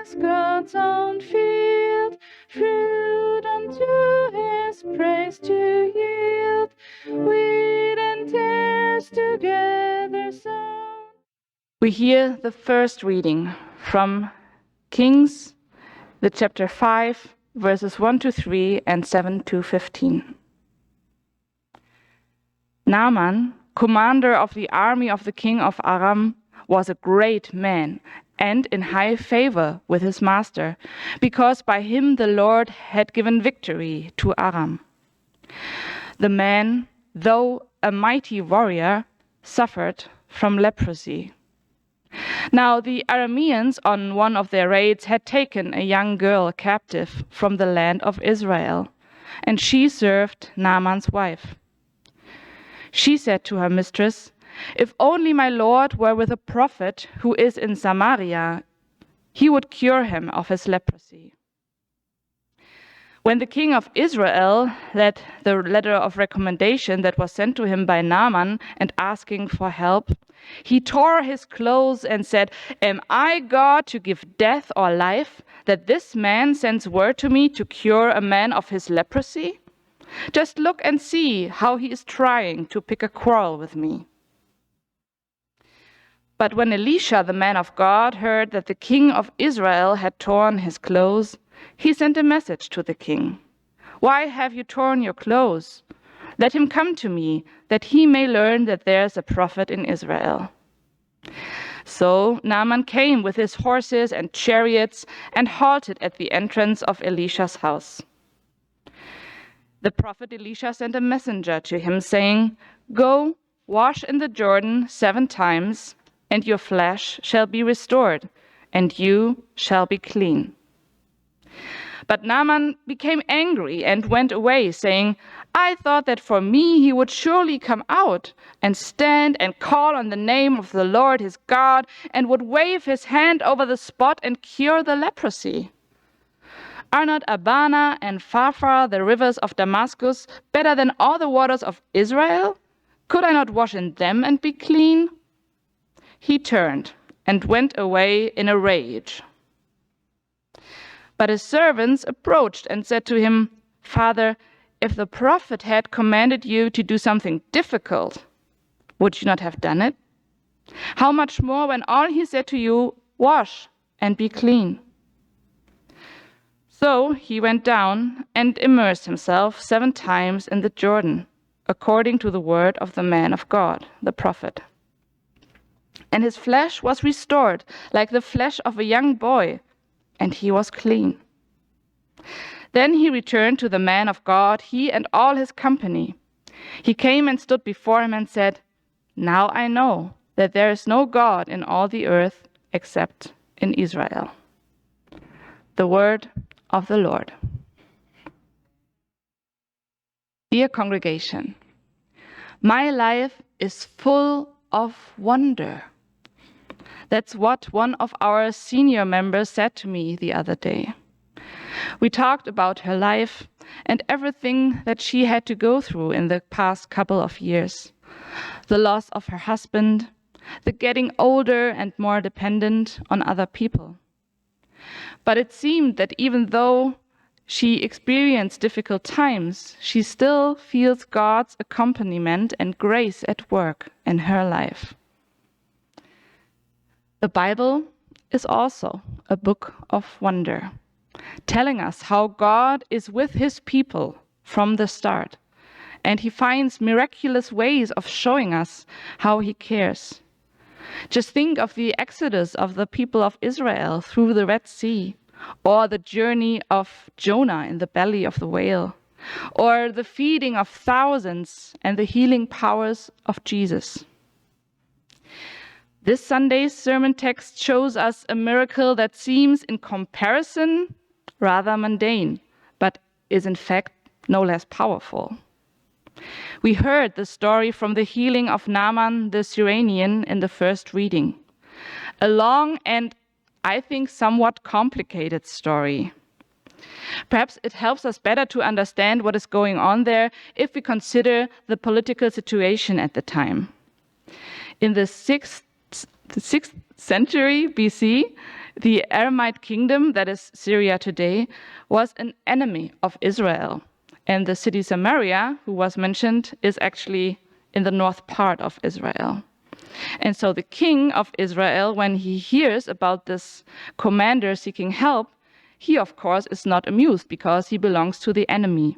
is God's own field, fruit unto his praise to yield, wheat and tares together sown. We hear the first reading from Kings, the chapter 5, verses 1 to 3 and 7 to 15. Naaman, commander of the army of the king of Aram, was a great man and in high favor with his master, because by him the Lord had given victory to Aram. The man, though a mighty warrior, suffered from leprosy. Now the Arameans on one of their raids had taken a young girl captive from the land of Israel, and she served Naaman's wife. She said to her mistress, "If only my Lord were with a prophet who is in Samaria, he would cure him of his leprosy." When the king of Israel read the letter of recommendation that was sent to him by Naaman and asking for help, he tore his clothes and said, "Am I God to give death or life, that this man sends word to me to cure a man of his leprosy? Just look and see how he is trying to pick a quarrel with me." But when Elisha, the man of God, heard that the king of Israel had torn his clothes, he sent a message to the king. "Why have you torn your clothes? Let him come to me, that he may learn that there is a prophet in Israel." So Naaman came with his horses and chariots and halted at the entrance of Elisha's house. The prophet Elisha sent a messenger to him, saying, "Go, wash in the Jordan 7 times, and your flesh shall be restored, and you shall be clean." But Naaman became angry and went away, saying, "I thought that for me he would surely come out and stand and call on the name of the Lord his God, and would wave his hand over the spot and cure the leprosy. Are not Abana and Pharpar, the rivers of Damascus, better than all the waters of Israel? Could I not wash in them and be clean?" He turned and went away in a rage. But his servants approached and said to him, "Father, if the prophet had commanded you to do something difficult, would you not have done it? How much more when all he said to you, 'Wash and be clean'?" So he went down and immersed himself 7 times in the Jordan, according to the word of the man of God, the prophet. And his flesh was restored like the flesh of a young boy, and he was clean. Then he returned to the man of God, he and all his company. He came and stood before him and said, "Now I know that there is no God in all the earth except in Israel." The word of the Lord. Dear congregation, my life is full of wonder. That's what one of our senior members said to me the other day. We talked about her life and everything that she had to go through in the past couple of years. The loss of her husband, the getting older and more dependent on other people. But it seemed that even though she experienced difficult times, she still feels God's accompaniment and grace at work in her life. The Bible is also a book of wonder, telling us how God is with his people from the start, and he finds miraculous ways of showing us how he cares. Just think of the exodus of the people of Israel through the Red Sea, or the journey of Jonah in the belly of the whale, or the feeding of thousands and the healing powers of Jesus. This Sunday's sermon text shows us a miracle that seems in comparison rather mundane, but is in fact no less powerful. We heard the story from the healing of Naaman the Syrian in the first reading. A long and, I think, somewhat complicated story. Perhaps it helps us better to understand what is going on there if we consider the political situation at the time. In the 6th century BC, The Aramite kingdom, that is Syria today, was an enemy of Israel. And the city Samaria, who was mentioned, is actually in the north part of Israel. And so the king of Israel, when he hears about this commander seeking help, he, of course, is not amused because he belongs to the enemy.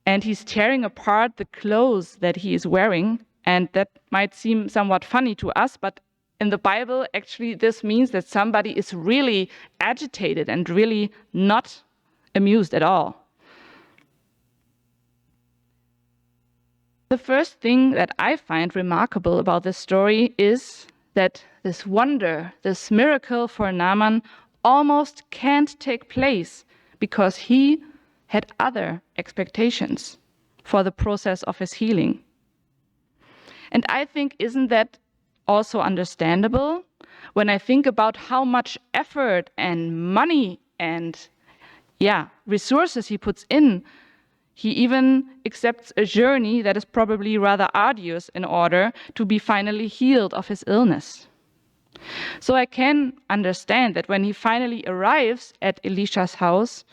And he's tearing apart the clothes that he is wearing. And that might seem somewhat funny to us, but in the Bible, actually, this means that somebody is really agitated and really not amused at all. The first thing that I find remarkable about this story is that this wonder, this miracle for Naaman almost can't take place because he had other expectations for the process of his healing. And I think, isn't that also understandable when I think about how much effort and money and resources he puts in? He even accepts a journey that is probably rather arduous in order to be finally healed of his illness. So I can understand that when he finally arrives at Elisha's house,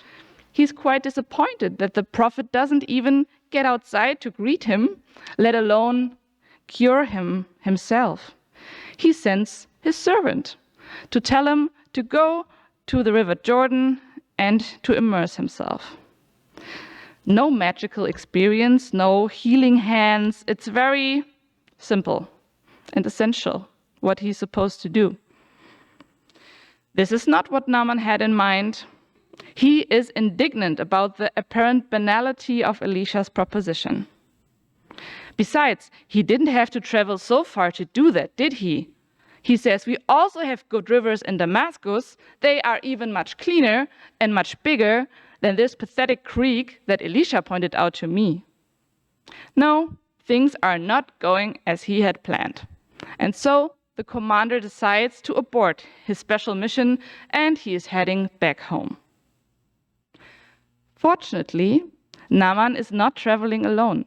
he's quite disappointed that the prophet doesn't even get outside to greet him, let alone cure him himself. He sends his servant to tell him to go to the river Jordan and to immerse himself. No magical experience, no healing hands. It's very simple and essential what he's supposed to do. This is not what Naaman had in mind. He is indignant about the apparent banality of Elisha's proposition. Besides, he didn't have to travel so far to do that, did he? He says, we also have good rivers in Damascus. They are even much cleaner and much bigger than this pathetic creek that Elisha pointed out to me. No, things are not going as he had planned. And so the commander decides to abort his special mission and he is heading back home. Fortunately, Naaman is not traveling alone.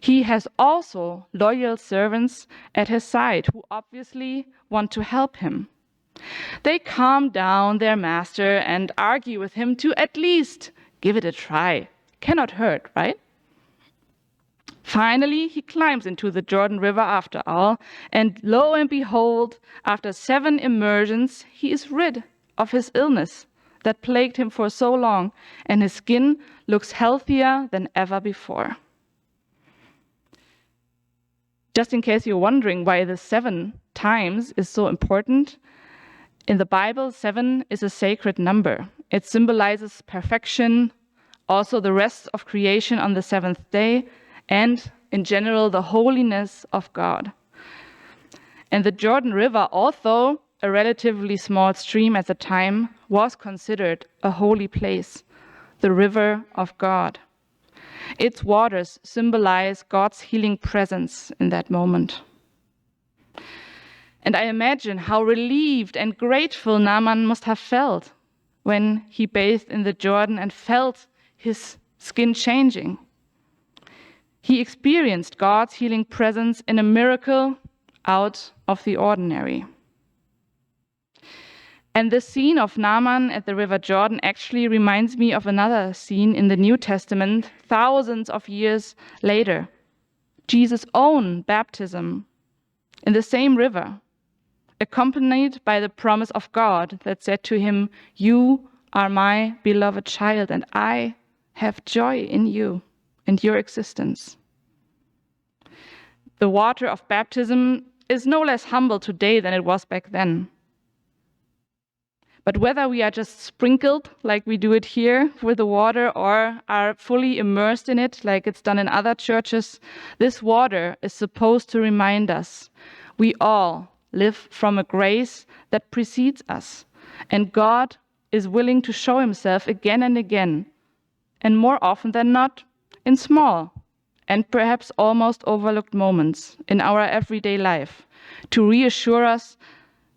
He has also loyal servants at his side who obviously want to help him. They calm down their master and argue with him to at least give it a try. Cannot hurt, right? Finally, he climbs into the Jordan River after all, and lo and behold, after 7 immersions, he is rid of his illness that plagued him for so long, and his skin looks healthier than ever before. Just in case you're wondering why the 7 times is so important, in the Bible, 7 is a sacred number. It symbolizes perfection, also the rest of creation on the 7th day, and in general, the holiness of God. And the Jordan River, although a relatively small stream at the time, was considered a holy place, the river of God. Its waters symbolize God's healing presence in that moment. And I imagine how relieved and grateful Naaman must have felt when he bathed in the Jordan and felt his skin changing. He experienced God's healing presence in a miracle out of the ordinary. And the scene of Naaman at the River Jordan actually reminds me of another scene in the New Testament, thousands of years later. Jesus' own baptism in the same river, accompanied by the promise of God that said to him, "You are my beloved child, and I have joy in you and your existence." The water of baptism is no less humble today than it was back then. But whether we are just sprinkled like we do it here with the water or are fully immersed in it like it's done in other churches, this water is supposed to remind us we all live from a grace that precedes us, and God is willing to show himself again and again, and more often than not, in small and perhaps almost overlooked moments in our everyday life, to reassure us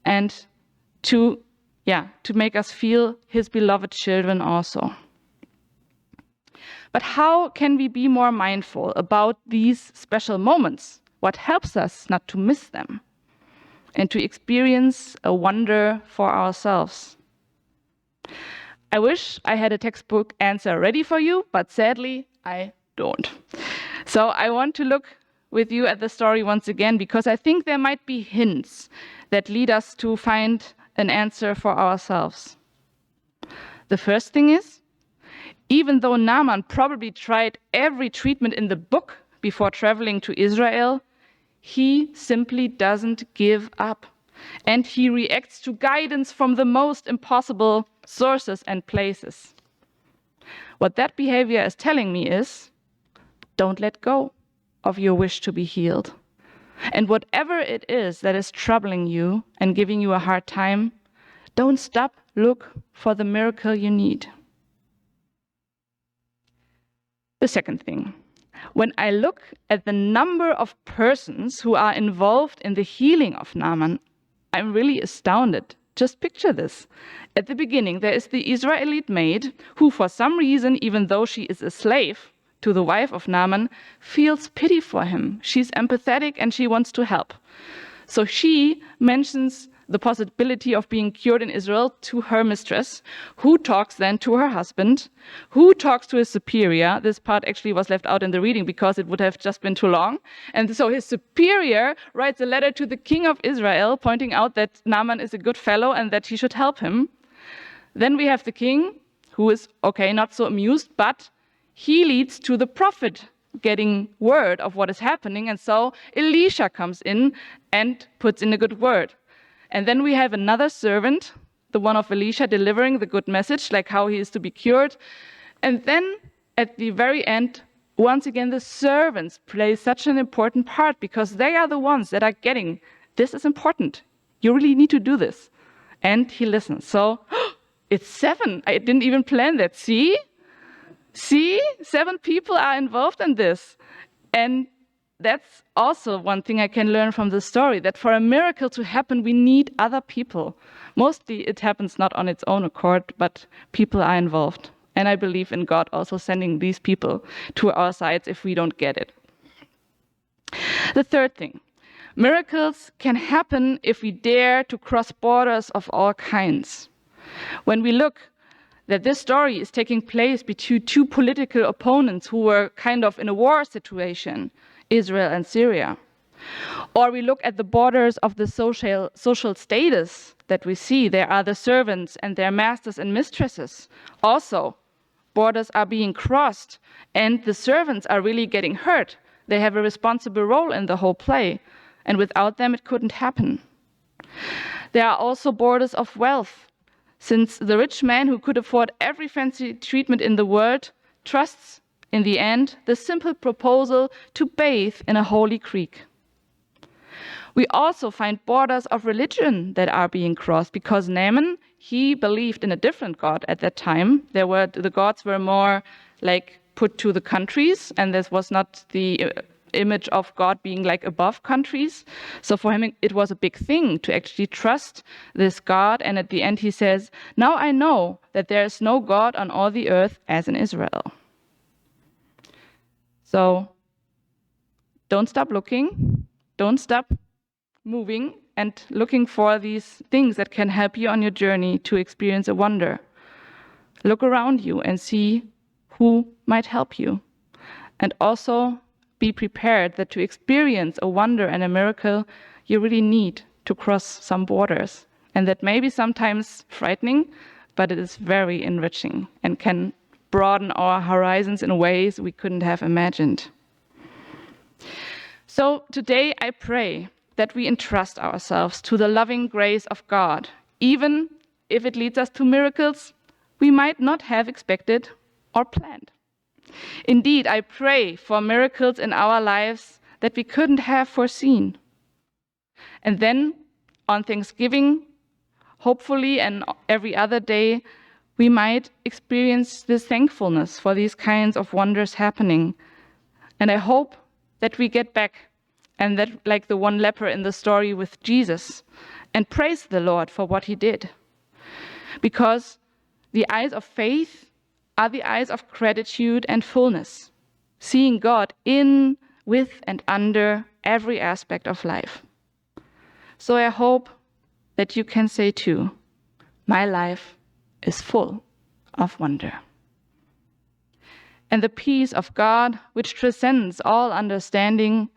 and to make us feel his beloved children also. But how can we be more mindful about these special moments? What helps us not to miss them? and to experience a wonder for ourselves. I wish I had a textbook answer ready for you, but sadly, I don't. So I want to look with you at the story once again, because I think there might be hints that lead us to find an answer for ourselves. The first thing is, even though Naaman probably tried every treatment in the book before traveling to Israel, he simply doesn't give up. And he reacts to guidance from the most impossible sources and places. What that behavior is telling me is, don't let go of your wish to be healed. And whatever it is that is troubling you and giving you a hard time, don't stop. Look for the miracle you need. The second thing, when I look at the number of persons who are involved in the healing of Naaman, I'm really astounded. Just picture this. At the beginning, there is the Israelite maid who, for some reason, even though she is a slave to the wife of Naaman, feels pity for him. She's empathetic and she wants to help. So she mentions the possibility of being cured in Israel to her mistress, who talks then to her husband, who talks to his superior. This part actually was left out in the reading because it would have just been too long. And so his superior writes a letter to the king of Israel, pointing out that Naaman is a good fellow and that he should help him. Then we have the king, who is, okay, not so amused, but he leads to the prophet getting word of what is happening. And so Elisha comes in and puts in a good word. And then we have another servant, the one of Elisha, delivering the good message, like how he is to be cured. And then at the very end, once again, the servants play such an important part because they are the ones that are getting, this is important. You really need to do this. And he listens. So it's 7. I didn't even plan that. See, 7 people are involved in this. And that's also one thing I can learn from the story, that for a miracle to happen, we need other people. Mostly it happens not on its own accord, but people are involved. And I believe in God also sending these people to our sides if we don't get it. The third thing, miracles can happen if we dare to cross borders of all kinds. When we look that this story is taking place between 2 political opponents who were kind of in a war situation, Israel and Syria. Or we look at the borders of the social status that we see. There are the servants and their masters and mistresses. Also, borders are being crossed and the servants are really getting hurt. They have a responsible role in the whole play, and without them it couldn't happen. There are also borders of wealth, since the rich man who could afford every fancy treatment in the world trusts in the end, the simple proposal to bathe in a holy creek. We also find borders of religion that are being crossed because Naaman, he believed in a different God at that time. The gods were more like put to the countries, and this was not the image of God being like above countries. So for him, it was a big thing to actually trust this God. And at the end, he says, "Now I know that there is no God on all the earth as in Israel." So don't stop looking, don't stop moving and looking for these things that can help you on your journey to experience a wonder. Look around you and see who might help you. And also be prepared that to experience a wonder and a miracle, you really need to cross some borders. And that may be sometimes frightening, but it is very enriching and can broaden our horizons in ways we couldn't have imagined. So today I pray that we entrust ourselves to the loving grace of God, even if it leads us to miracles we might not have expected or planned. Indeed, I pray for miracles in our lives that we couldn't have foreseen. And then on Thanksgiving, hopefully, and every other day, we might experience this thankfulness for these kinds of wonders happening. And I hope that we get back and that, like the one leper in the story with Jesus, and praise the Lord for what he did. Because the eyes of faith are the eyes of gratitude and fullness, seeing God in, with, and under every aspect of life. So I hope that you can say too, my life is full of wonder. And the peace of God, which transcends all understanding,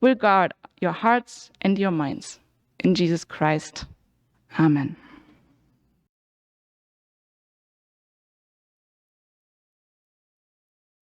will guard your hearts and your minds. In Jesus Christ. Amen.